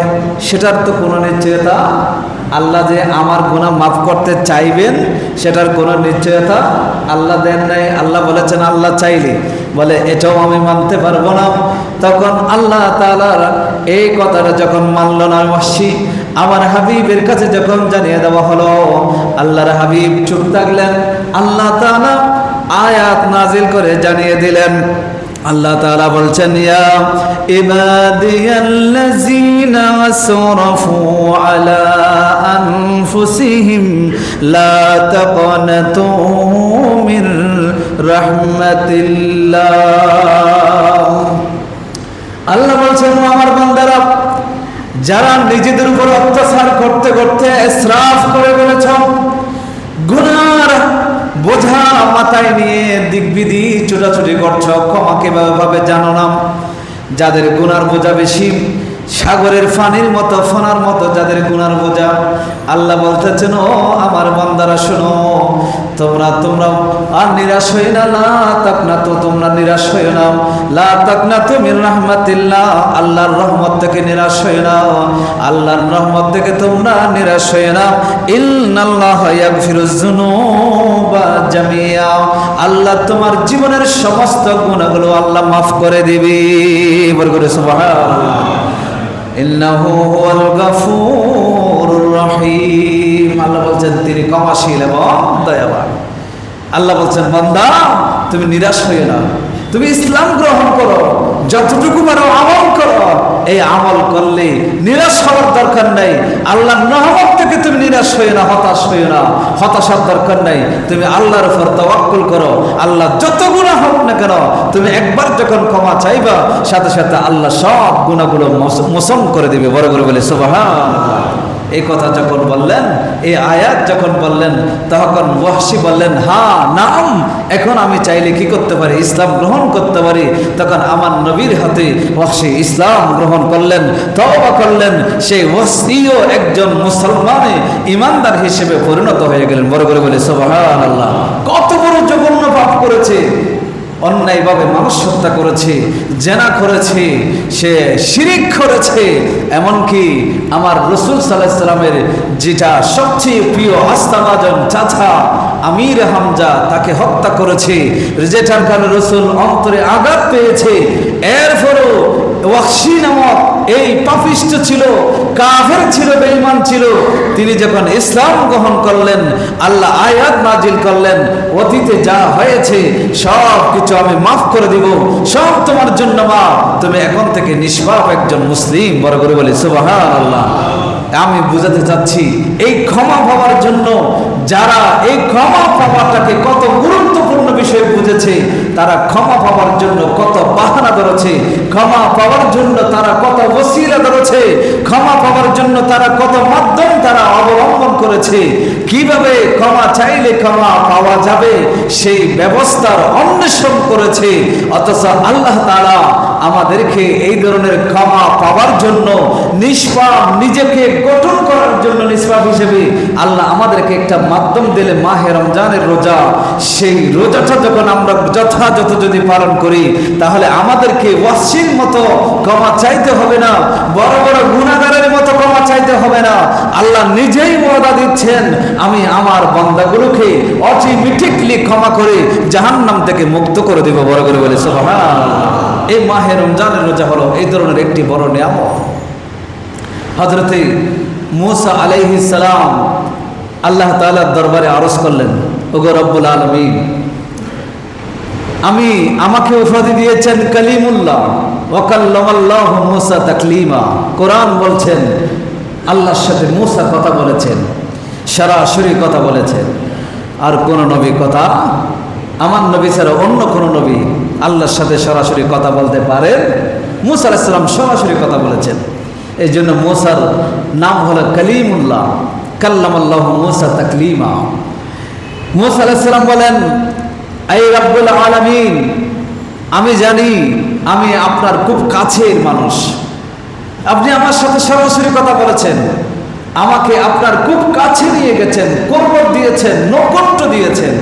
সেটার তো কোনো নিশ্চয়তা আল্লাহ যে আমার গুনাহ মাফ করতে চাইবেন সেটার কোনো নিশ্চয়তা আল্লাহ দেন নাই। আল্লাহ বলেছেন আল্লাহ চাইলে, বলে এটাও আমি মানতে পারবো না। তখন আল্লাহ তাআলার এই কথাটা যখন মানল না ওয়াহশী, আমার হাবিবের কাছে যখন জানিয়ে দেওয়া হলো, আল্লাহর হাবিব চুপ থাকলেন। আল্লাহ তাআলা আয়াত নাজিল করে জানিয়ে দিলেন। আল্লাহ তাআলা বলছেন, ইয়া ইবাদিয়াল্লাযীনা আসরাফু আলা আনফুসিহিম লা তাকনাতু মির রাহমাতিল্লাহ। আল্লাহ বলছেন, আমার বান্দারা যারা নিজেদের উপর অত্যাচার করতে করতে ইসরাফ করে ফেলেছ, গুনার বোঝা মাথায় নিয়ে দিকবিদি ছোটাছুটি করছো, ক্ষমা কিভাবে ভাবে জানো না। যাদের গুনার বোঝা বেশি, সাগরের পানির মতো ফোনার মতো যাদের গুনার বোঝা, আল্লাহ বলতেছেন, ও আমার বান্দারা শোনো, তোমরা আর নিরাশ হই না। লা তাকনাতু, তোমরা নিরাশ হই না। লা তাকনাতু মির রাহমাতিল্লাহ, আল্লাহর রহমত থেকে নিরাশ হই না। আল্লাহর রহমত থেকে তোমরা নিরাশ হই না। ইন্নাল্লাহা ইয়াগফিরুয যুনুবা জামিআ, আল্লাহ তোমার জীবনের সমস্ত গুনাহগুলো আল্লাহ মাফ করে দিবে। বল করে সুবহানাল্লাহ। ইন্নাহু হুয়াল গাফুরুর রহিম, আল্লাহ বলছেন তিনি ক্ষমাশীল এবং দয়াবান। আল্লাহ বলছেন, বান্দা তুমি নিরাশ হইও না, তুমি ইসলাম গ্রহণ করো, যতটুকু পারো আমল করো। এই আমল করলে নিরাশ হওয়ার দরকার নাই। আল্লাহর রহমত থেকে তুমি নিরাশ হইও না, হতাশ হইও না, হতাশার দরকার নাই। তুমি আল্লাহর উপর তাওয়াক্কুল করো। আল্লাহ যত গুনাহ হোক না কেন, তুমি একবার যখন ক্ষমা চাইবা, সাথে সাথে আল্লাহ সব গুনাহগুলো মোচন করে দিবে। বড় করে বলে সুবহানাল্লাহ। এই কথা যখন বললেন, এই আয়াত যখন বললেন, তখন ওয়াহশী বললেন, হ্যাঁ নাম, এখন আমি চাইলে কি করতে পারি, ইসলাম গ্রহণ করতে পারি। তখন আমার নবীর হাতে ওয়াহশী ইসলাম গ্রহণ করলেন, তওবা করলেন। সেই ওয়াহশীও একজন মুসলমানে ইমানদার হিসেবে পরিণত হয়ে গেলেন। বড় করে বলে সুবহানাল্লাহ। কত বড় জঘন্য পাপ করেছে, অন্যায়ভাবে মানুষ হত্যা করেছে, জেনা করেছে, সে শিরিক করেছে। এমনকি আমার রাসূল সাল্লাল্লাহু আলাইহি সাল্লামের যেটা সবচেয়ে প্রিয় আস্থাভাজন চাচা আমির হামজা, তাকে হত্যা করেছে, যেটার কারণে রাসূল অন্তরে আঘাত পেয়েছে। এরপরও ওয়াহশী নামক এই পাপিষ্ঠ ছিল, কাফের ছিল, বেঈমান ছিল, তিনি যখন ইসলাম গ্রহণ করলেন, আল্লাহ আয়াত নাজিল করলেন, অতীতে যা হয়েছে সব কিছু আমি মাফ করে দিব, সব তোমার জন্য মাফ, তুমি এখন থেকে নিষ্পাপ একজন মুসলিম। বড় করে বলি সুবহানাল্লাহ। আমি বুঝাতে চাচ্ছি, এই ক্ষমা পাওয়ার জন্য যারা এই ক্ষমা পাওয়াটাকে কত গুরুত্বপূর্ণ বিষয় বুঝেছে, তারা ক্ষমা পাওয়ার জন্য কত বাহানা ধরেছে, ক্ষমা পাওয়ার জন্য তারা কত ওসিলা ধরেছে, ক্ষমা পাওয়ার জন্য তারা কত মাধ্যম তারা অবলম্বন করেছে, কিভাবে ক্ষমা চাইলে ক্ষমা পাওয়া যাবে সেই ব্যবস্থার অন্বেষণ করেছে। অথচ আল্লাহ তাআলা আমাদেরকে এই ধরনের ক্ষমা পাওয়ার জন্য নিষ্পাপ, নিজেকে গঠন করার জন্য নিষ্পাপ হিসেবে আল্লাহ আমাদেরকে একটা মাধ্যম দিলে, মাহে রমজানের রোজা। সেই রোজাটা যখন আমরা যথাযথ যদি পালন করি, তাহলে আমাদেরকে ওয়াহশীর মতো ক্ষমা চাইতে হবে না, বড় বড় গুনাহগারের মতো ক্ষমা চাইতে হবে না। আল্লাহ নিজেই ওয়াদা দিচ্ছেন, আমি আমার বান্দাগুলোকে অটোমেটিকলি ক্ষমা করে জাহান্নাম থেকে মুক্ত করে দেব। বড় করে বলে সুবহানাল্লাহ। এই মাহে রমজানের রোজা হলো এই ধরনের একটি বড় নিয়ামত। হযরতে মূসা আলাইহিস সালাম আল্লাহ তাআলার দরবারে আরজ করলেন, ওগো রব্বুল আলামিন, আমাকে উপাধি দিয়েছেন কালিমুল্লাহ, ওয়া কাল্লামাল্লাহু মূসা তাকলিমা। কোরআন বলছেন আল্লাহর সাথে মূসা কথা বলেছেন, সরাসরি কথা বলেছেন। আর কোন নবী কথা, আমার নবী ছাড়া অন্য কোন নবী আল্লাহর সাথে সরাসরি কথা বলতে পারেন? মূসা আলাইহিস সালাম সরাসরি কথা বলেছেন। এই জন্য মূসার নাম হলো কালিমুল্লাহ, কাল্লামাল্লাহু মূসা তাকলিমা। মূসা আলাইহিস সালাম বলেন, এই রব্বুল আলামিন, আমি জানি আমি আপনার খুব কাছের মানুষ, আপনি আমার সাথে সরাসরি কথা বলেছেন, আমাকে আপনার খুব কাছে নিয়ে গেছেন, কবর দিয়েছেন, নৈকট্য দিয়েছেন।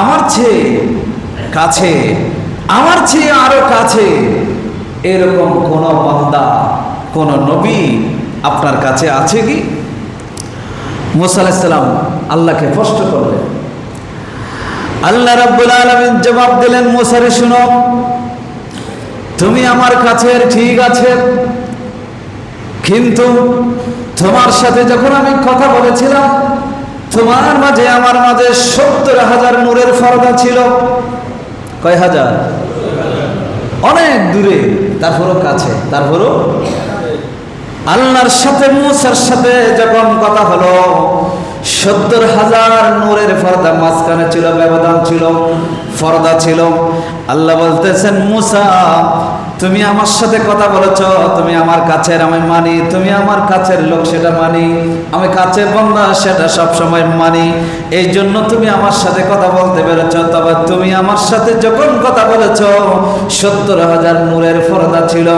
আমার চেয়ে কাছে, আমার চেয়ে আরো কাছে এরকম কোন বান্দা, কোন নবী আপনার কাছে আছে কি? মুসা আলাইহিস সালাম আল্লাহকে প্রশ্ন করলেন। আল্লাহ রাব্বুল আলামিন জবাব দিলেন, মুসা রে শুনো, তুমি আমার কাছে ঠিক আছে, কিন্তু তোমার সাথে যখন আমি কথা বলেছিলাম তোমার মাঝে আমার মাঝে 70,000 নূরের পর্দা ছিল। কয় হাজার? অনেক দূরে, তারপরও কাছে, তারপরও আল্লাহর সাথে মুসার সাথে যখন কথা হলো 70,000 নূরের পর্দা মাঝখানে ছিল, ব্যবধান ছিল, পর্দা ছিল। আল্লাহ বলতেছেন, মুসা তুমি আমার সাথে কথা বলেছ, তুমি আমার কাছের, আমি মানি, তুমি আমার কাছের লোক সেটা মানি, আমি কাছের বান্দা সেটা সব সময় মানি, এই জন্য তুমি আমার সাথে কথা বলতে পেরেছ। তবে তুমি আমার সাথে যখন কথা বলেছ 70,000 নূরের পর্দা ছিল,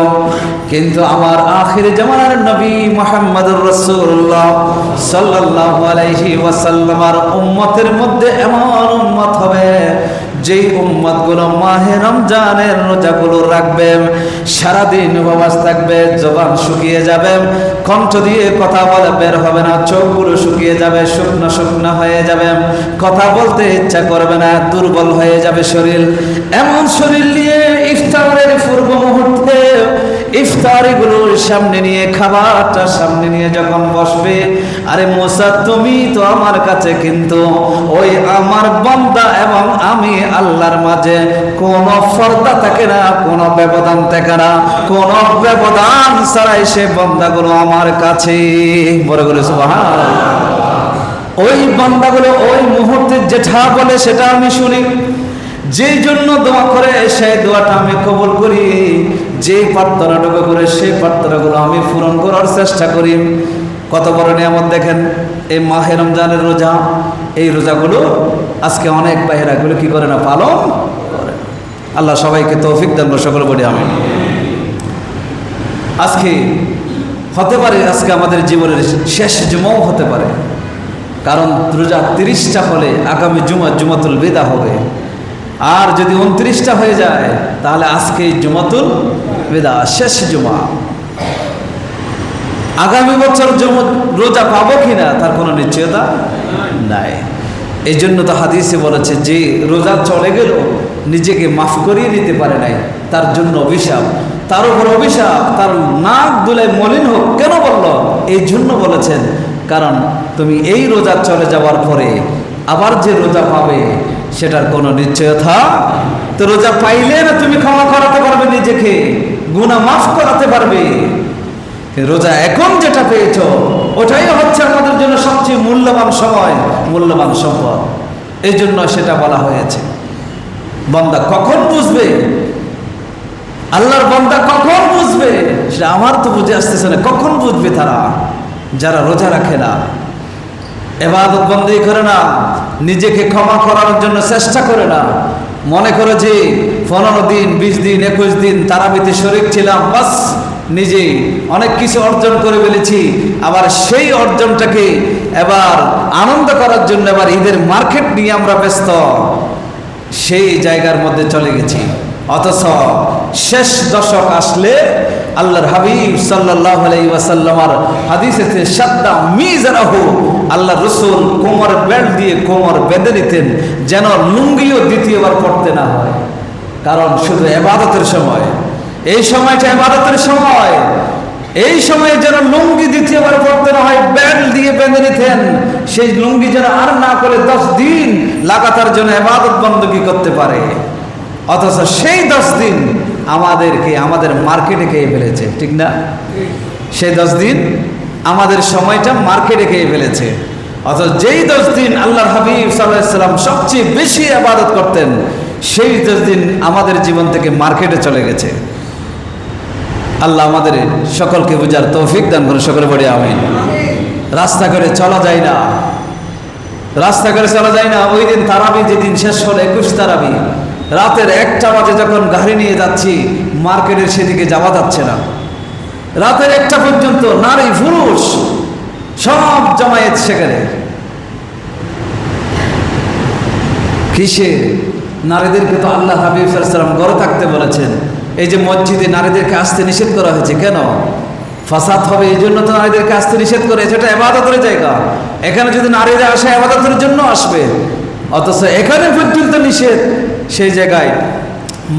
কিন্তু আমার আখির জামানার নবী মুহাম্মদুর রাসূলুল্লাহ সাল্লাল্লাহু আলাইহি ওয়াসাল্লামের উম্মতের মধ্যে এমন উম্মত হবে যেই উম্মতগুলো মাহে রমজানের রোজাগুলো রাখবে, সারাদিন উপবাস থাকবে, জবান শুকিয়ে যাবে, কণ্ঠ দিয়ে কথা বলা বের হবে না, চোখগুলো শুকিয়ে যাবে, শুকনো শুকনো হয়ে যাবে, কথা বলতে ইচ্ছা করবে না, দুর্বল হয়ে যাবে শরীর। এমন শরীর নিয়ে ইফতারের পূর্ব মুহূর্তে ইফতারিগুলোর সামনে নিয়ে, খাবারটা সামনে নিয়ে যখন বসবে, আরে মুসা তুমি তো আমার কাছে, কিন্তু ওই আমার বান্দা এবং আমি আল্লাহর মাঝে কোনো পর্দা থাকে না, কোনো ব্যবধান থাকে না, কোনো ব্যবধান ছাড়াই সে বান্দাগুলো আমার কাছে। বড় করে সুবহানাল্লাহ। ওই বান্দাগুলো ওই মুহূর্তে যেটা বলে সেটা আমি শুনি, যেই জন্য দোয়া করে সেই দোয়াটা আমি কবুল করি, যে প্রার্থনাটুকু করে সেই প্রার্থনাগুলো আমি পূরণ করার চেষ্টা করি। কত বড় নিয়ামত দেখেন এই মাহে রমজানের রোজা। এই রোজাগুলো আজকে অনেক বাইরেগুলো কি করে না, পালন করে। আল্লাহ সবাইকে তৌফিক দান করে, সকলে বলি আমিন। আজকে হতে পারে আজকে আমাদের জীবনের শেষ জুমাও হতে পারে, কারণ রোজা 30টা হলে আগামী জুমাতুল বিদা হবে, আর যদি 29টা হয়ে যায় তাহলে আজকে জুমাতুল বিদা, শেষ জুমা। আগামী বছর রোজা পাবো কিনা তার কোনো নিশ্চয়তা নাই। এই জন্য তো হাদিসে বলেছে, যে রোজা চলে গেল নিজেকে মাফ করিয়ে নিতে পারে নাই, তার জন্য অভিশাপ, তার উপর অভিশাপ, তার নাক দুলে মলিন হোক। কেন বলল? এই জন্য বলেছেন, কারণ তুমি এই রোজা চলে যাওয়ার পরে আবার যে রোজা পাবে সেটার কোনো নিশ্চয়তা। তো রোজা পাইলে না তুমি ক্ষমা করাতে পারবে নিজেকে, গুনাহ মাফ করাতে পারবে। রোজা এখন যেটা পেয়েছ ওটাই হচ্ছে আমাদের জন্য সবচেয়ে মূল্যবান সময়, মূল্যবান সম্পদ। এই জন্য সেটা বলা হয়েছে। বান্দা কখন বুঝবে, আল্লাহর বান্দা কখন বুঝবে, সেটা আমার তো বুঝে আসতেছে না। কখন বুঝবে তারা? যারা রোজা রাখে না, ইবাদত বন্দেগী করে না, নিজেকে ক্ষমা করার জন্য চেষ্টা করে না, মনে করে যে 15 দিন 20 দিন 21 দিন তারাবিতে শরীক ছিলাম, বাস নিজেই অনেক কিছু অর্জন করে ফেলেছি, আবার সেই অর্জনটাকে এবার আনন্দ করার জন্য এবার ঈদের মার্কেট নিয়ে আমরা ব্যস্ত, সেই জায়গার মধ্যে চলে গেছি। অথচ শেষ দশক আসলে আল্লাহর হাবিব সাল্লাল্লাহু আলাইহি ওয়াসাল্লামের হাদিসেতে সাদ্দা মিজারাহু, আল্লাহ রাসূল কোমর বেল্ট দিয়ে কোমর বেঁধে নিতেন যেন লুঙ্গিও দ্বিতীয়বার পড়তে না হয়। কারণ শুধু ইবাদতের সময়, এই সময়টা ইবাদতের সময়, এই সময়ে যেন লুঙ্গি দ্বিতীয়বার পড়তে না হয়, বেল্ট দিয়ে বেঁধে নিতেন। সেই লুঙ্গি যেন আর না করে 10 দিন লাগাতার জন্য ইবাদত বন্দেগী করতে পারে। অথচ সেই 10 দিন আমাদেরকে আমাদের মার্কেটে খেয়ে ফেলেছে, ঠিক না? সেই 10 দিন আমাদের সময়টা মার্কেটে খেয়ে ফেলেছে। অথচ যেই 10 দিন আল্লাহর হাবিব সাল্লাল্লাহু আলাইহি ওয়াসাল্লাম সবচেয়ে বেশি ইবাদত করতেন, সেই 10 দিন আমাদের জীবন থেকে মার্কেটে চলে গেছে। আল্লাহ আমাদের সকলকে বুঝার তৌফিক দান করুন, সকলে বলি আমিন। রাস্তা করে চলা যায় না, রাস্তা করে চলা যায় না। ওই দিন তারাবি যেদিন শেষ হলো 21 তারাবি, রাতের 1টা বাজে যখন গাড়ি নিয়ে যাচ্ছি, মার্কেটের সেদিকে যাওয়া যাচ্ছে না। রাতের 1টা পর্যন্ত নারী পুরুষ সব জমায়েত সেখানে। কিসে? নারীদেরকে তো আল্লাহ হাবিব সাল্লাল্লাহু আলাইহি ওয়াসাল্লাম ঘরে থাকতে বলেছেন। এই যে মসজিদে নারীদেরকে আসতে নিষেধ করা হয়েছে, কেন? ফাসাদ হবে, এই জন্য তো নারীদেরকে আসতে নিষেধ করে, সেটা ইবাদতের জায়গা। এখানে যদি নারীরা আসে ইবাদতের জন্য আসবে, অথচ এখানে পর্যন্ত নিষেধ। সেই জায়গায়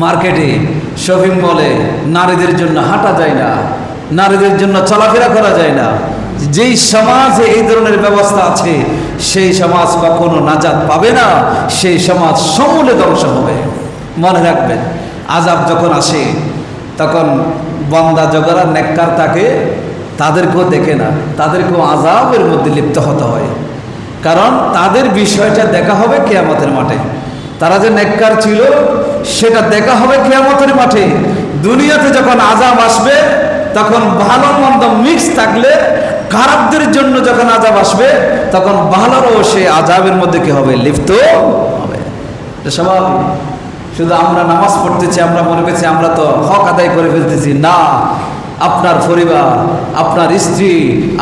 মার্কেটে, শপিং মলে নারীদের জন্য হাঁটা যায় না, নারীদের জন্য চলাফেরা করা যায় না। যেই সমাজে এই ধরনের ব্যবস্থা আছে সেই সমাজ কখনো নাজাত পাবে না, সেই সমাজ সমূলে ধ্বংস হবে। মনে রাখবেন, আযাব যখন আসে তখন বান্দা জগরা নেককার তাকে, তাদেরকেও দেখে না, তাদেরকেও আযাবের মধ্যে লিপ্ত হতে হয়। কারণ তাদের বিষয়টা দেখা হবে কিয়ামতের মাঠে। তারা যে নেককার ছিল সেটা দেখা হবে কিয়ামতের মাঠে। দুনিয়াতে যখন আযাব আসবে তখন ভালো মন্দ মিক্স থাকলে, খারাপদের জন্য যখন আযাব আসবে তখন ভালোরও সে আযাবের মধ্যে কি হবে, লিপ্ত হবে। স্বাভাবিক। শুধু আমরা নামাজ পড়তেছি, আমরা মনে করছি আমরা তো হক আদায় করে ফেলতেছি। না, আপনার পরিবার, আপনার স্ত্রী,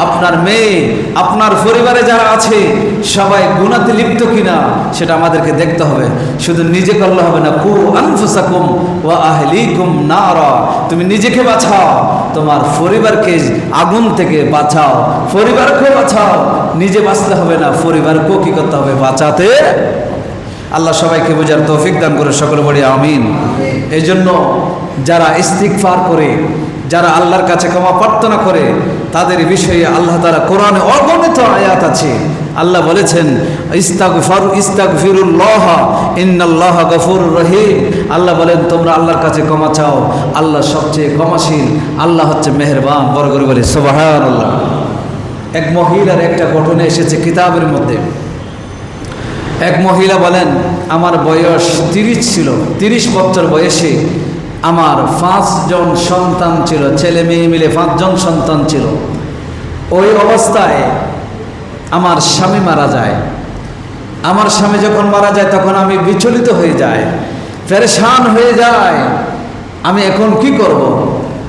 আপনার মেয়ে, আপনার পরিবারে যারা আছে সবাই গুনাতে লিপ্ত কিনা সেটা আমাদেরকে দেখতে হবে। শুধু নিজে করলে হবে না। কু আনফুসাকুম ওয়া আহলিকুম নারা, তুমি নিজেকে বাঁচাও, তোমার পরিবারকে আগুন থেকে বাঁচাও, পরিবারকে বাঁচাও। নিজে বাঁচতে হবে না, পরিবারকেও কি করতে হবে, বাঁচাতে। আল্লাহ সবাইকে বোঝার তৌফিক দান করে, সকলে বলি আমিন। এই জন্য যারা ইস্তিগফার করে, যারা আল্লাহর কাছে ক্ষমা প্রার্থনা করে, তাদের বিষয়ে আল্লাহ তাআলা কোরআনে অগণিত আয়াত আছে। আল্লাহ বলেছেন ইস্তাগফিরুল্লাহ ইন্নাল্লাহা গফুরুর রহিম। আল্লাহ বলেন তোমরা আল্লাহর কাছে ক্ষমা চাও, আল্লাহ সবচেয়ে ক্ষমাশীল, আল্লাহ হচ্ছে মেহেরবান। বড় করে বলে সুবহানাল্লাহ। এক মহিলার একটা ঘটনা এসেছে কিতাবের মধ্যে। এক মহিলা বলেন, আমার বয়স 30 ছিল, 30 বছর বয়সে আমার 5 জন সন্তান ছিল, ছেলে মেয়ে মিলে 5 জন সন্তান ছিল। ওই অবস্থায় আমার স্বামী মারা যায়। আমার স্বামী যখন মারা যায় তখন আমি বিচলিত হয়ে যাই, পেরেশান হয়ে যায়। আমি এখন কি করব?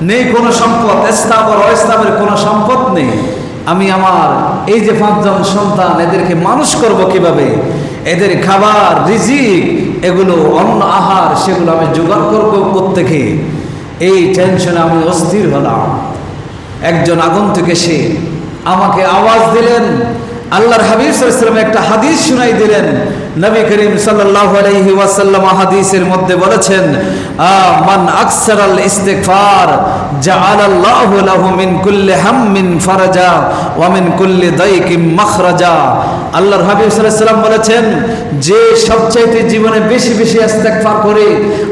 নেই কোনো সম্পদ, স্থাবর অস্থাবর কোনো সম্পদ নেই। আমি আমার এই যে 5 জন সন্তান, এদেরকে মানুষ করব কিভাবে? এদের খাবার, রিজিক, এগুলো অন্ন আহার, সেগুলো আমি জোগাড় করবো কোত্থেকে? এই টেনশনে আমি অস্থির হলাম। একজন আগন্তুক এসে আমাকে আওয়াজ দিলেন, আল্লাহর হাবিব সাল্লাল্লাহু আলাইহি ওয়াসাল্লাম একটা হাদিস শুনাই দিলেন। নবী করিম সাল্লাল্লাহু আলাইহি ওয়াসাল্লাম হাদিসের মধ্যে বলেছেন, মান আকসারাল ইস্তিগফার জাআলাল্লাহু লাহু মিন কুল্লি হাম্মিন ফারাজা ওয়া মিন কুল্লি দাইকিম মাখরাজা। আল্লাহর হাবিব সাল্লাল্লাহু আলাইহি ওয়াসাল্লাম বলেছেন, যে সবচাইতে জীবনে বেশি বেশি ইস্তিগফার করে,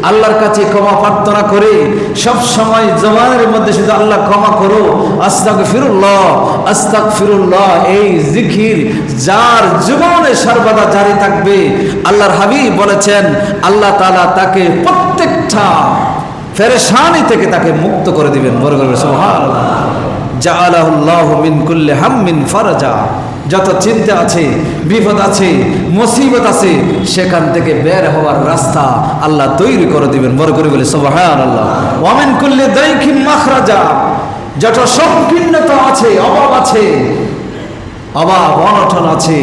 আল্লাহর কাছে ক্ষমা প্রার্থনা করে, সব সময় জবানের মধ্যে শুধু আল্লাহ ক্ষমা করো, আস্তাগফিরুল্লাহ আস্তাগফিরুল্লাহ, এই জিকির যার জীবনে সর্বদা জারি থাকবে, আল্লাহর হাবিব বলেছেন আল্লাহ তাআলা তাকে প্রত্যেকটা পেরেশানি থেকে তাকে মুক্ত করে দিবেন। বড় করে সুবহানাল্লাহ। জাআলাহুল্লাহু মিন কুল্লি হাম্মিন ফারাজা। যত চিন্তা আছে, বিপদ আছে, মুসিবত আছে, সেখান থেকে বের হওয়ার রাস্তা আল্লাহ তৈরি করে দিবেন। বড় করে বলে সুবহানাল্লাহ। ওয়া মিন কুল্লি দাইকিম মাখরাজা। যত সংকীর্ণতা আছে, অভাব আছে, অভাব অনটন আছে,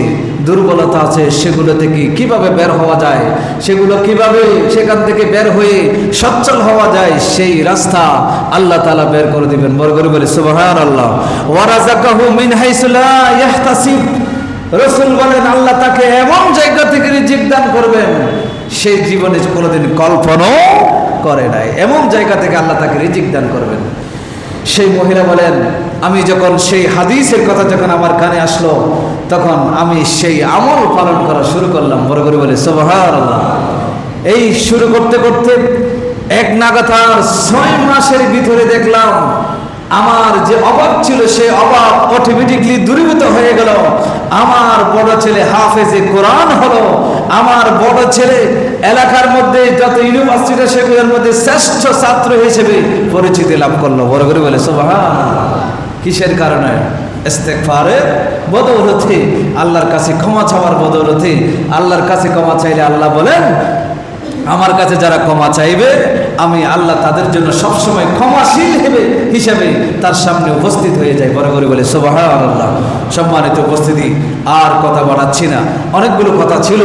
দুর্বলতা আছে, সেগুলো থেকে কিভাবে বের হওয়া যায়, সেগুলো কিভাবে সেখান থেকে বের হয়ে সচ্ছল হওয়া যায়, সেই রাস্তা আল্লাহ তাআলা বের করে দিবেন। বড় করে বলে সুবহানাল্লাহ। ওয়া রাযাকাহু মিন হাইসু লা ইয়াহতাসিব। রাসূল বলেন আল্লাহ তাকে এমন জায়গা থেকে রিজিক দান করবেন সেই জীবনে কোনোদিন কল্পনাও করে নাই। এমন জায়গা থেকে আল্লাহ তাকে রিজিক দান করবেন। সেই মহিলা বলেন, আমি যখন সেই হাদিসের কথা যখন আমার কানে আসলো, তখন আমি সেই আমল পালন করা শুরু করলাম। বড় করে বলে সুবহানাল্লাহ। এই শুরু করতে করতে এক নাগাতার 6 মাসের ভিতরে দেখলাম আমার যে অভাব ছিল সেই অভাব অটোমেটিকলি দূরীভূত হয়ে গেল। আমার বড় ছেলে হাফেজে কোরআন হলো। আমার বড় ছেলে এলাকার মধ্যে যত ইউনিভার্সিটি সেগুলোর মধ্যে শ্রেষ্ঠ ছাত্র হিসেবে পরিচিতি লাভ করলো। বড় করে বলে সুবহানাল্লাহ। কিসের কারণে? ইস্তিগফারের বদৌলতে, আল্লাহর কাছে ক্ষমা চাওয়ার বদৌলতে। আল্লাহর কাছে ক্ষমা চাইলে আল্লাহ বলেন, আমার কাছে যারা ক্ষমা চাইবে আমি আল্লাহ তাদের জন্য সবসময় ক্ষমাশীল হিসেবে তার সামনে উপস্থিত হয়ে যায়। বড় করে বলে সুবহানাল্লাহ। সম্মানিত উপস্থিতি, আর কথা বাড়াচ্ছি না, অনেকগুলো কথা ছিল,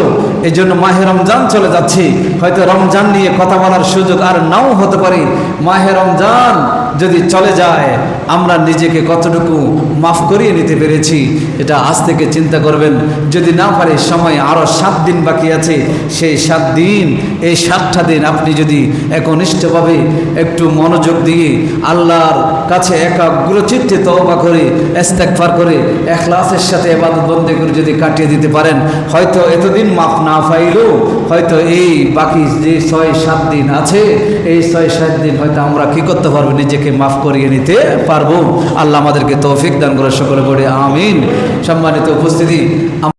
এই জন্য মাহে রমজান চলে যাচ্ছে, হয়তো রমজান নিয়ে কথা বলার সুযোগ আর নাও হতে পারে। মাহে রমজান যদি চলে যায় আমরা নিজেকে কতটুকু মাফ করিয়ে নিতে পেরেছি এটা আজ থেকে চিন্তা করবেন। যদি না পারে সময় আরও 7 দিন বাকি আছে, সেই 7 দিন, এই 7টা দিন আপনি যদি একনিষ্ঠভাবে একটু মনোযোগ দিয়ে আল্লাহর কাছে একাগ্রচিত্তে তওবা করে ইস্তেগফার করে ইখলাসের সাথে ইবাদত বন্দেগি করে যদি কাটিয়ে দিতে পারেন, হয়তো এতদিন মাফ না পাইলেও হয়তো এই বাকি যে 6-7 দিন আছে, এই 6-7 দিন হয়তো আমরা কি করতে পারবো, নিজেকে মাফ করিয়ে নিতে পারবো। আল্লাহ আমাদেরকে তৌফিক দান করে, সকলে বলে আমিন। সম্মানিত উপস্থিতি।